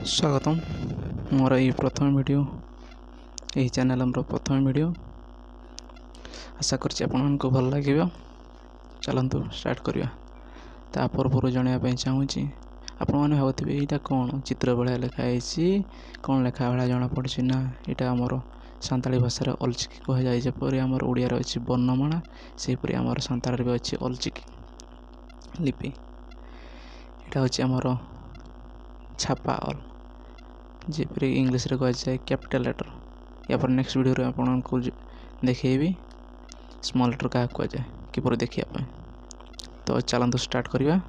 स्वागतम मोर ये प्रथम वीडियो यही चैनल हमरो प्रथम वीडियो आशा करछि आपको भल लगे। चलतु स्टार्ट करिया। ता पूर्व जनवाई चाहूँगी आपण मैंने भावुवे यहाँ कौन चित्र भाया लिखाई कौन लेखा भाया जना पड़ी ना यहाँ आमर सान्ताली भाषा अलचिकी कह जाए जपरी आमर ओडिया अच्छी वर्णमाला सेपरी आमर सान्ताल भी अच्छी अलचिकी लिपि। यहाँ हूँ आमर छापा अल जेपरी इंग्लीश रे कह जाए कैपिटल लेटर। या पर नेक्स्ट वीडियो आपको देखी स्मॉल लेटर क्या कह जाए किपर देखा। तो चलतु स्टार्ट करिया।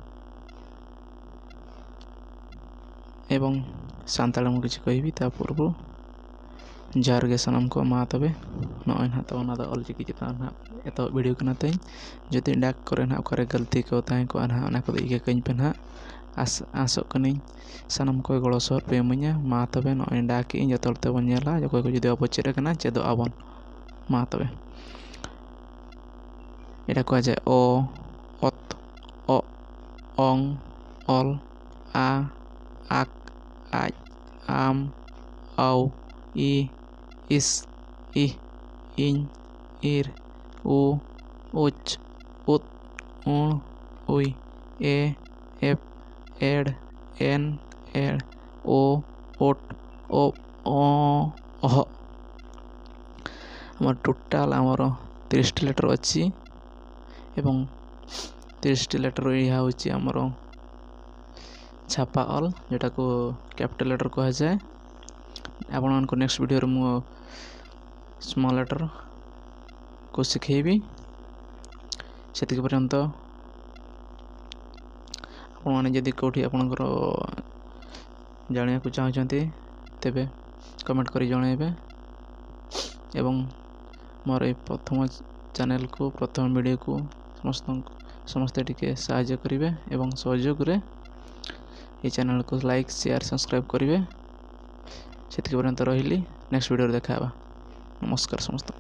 एवं सान्ताल मुझे कहि ता पूर्व जार गे सनम को मा तबे नॉय ना तो ना अलचिकी चिता ना एत वीडियो के नाते जदि डाक करे ना करे गलती को ताई को ना ना को इके कहीं पे ना आसो कनी सानम को गड़ो सर पे मुझे मा तबे नॉय डाक इन जतलते बनेला जो कोई जदि अपचेरे कना चेदो आबन मा तबे एटा कह जाए ओ अत अ अं अल आ आक आज आम औ इ इस इ इन इर उ उच उत उण उई ए एफ एड एन एड ओ ओट ओ अह आम टोटाल आमर 30 लेटर अच्छी एवं 30 लेटर यह हूँ आमर छापा अल जोटा को कैपिटल लेटर कह जाए। आपण को नेक्स्ट वीडियो मु स्मॉल लेटर को शिखेबी से पर्यंत आपने जदि कौटी आपणकर जाना चाहते तेबे कमेंट करी जनइबे एवं मोर ये प्रथम चैनल को प्रथम वीडियो को समस्ते टिके साहाय्य करेंगे एवं सहयोग रे ये चैनल को लाइक शेयर सब्सक्राइब करेंगे से पर्यंत रही नेक्स्ट वीडियो देखा। नमस्कार समस्त।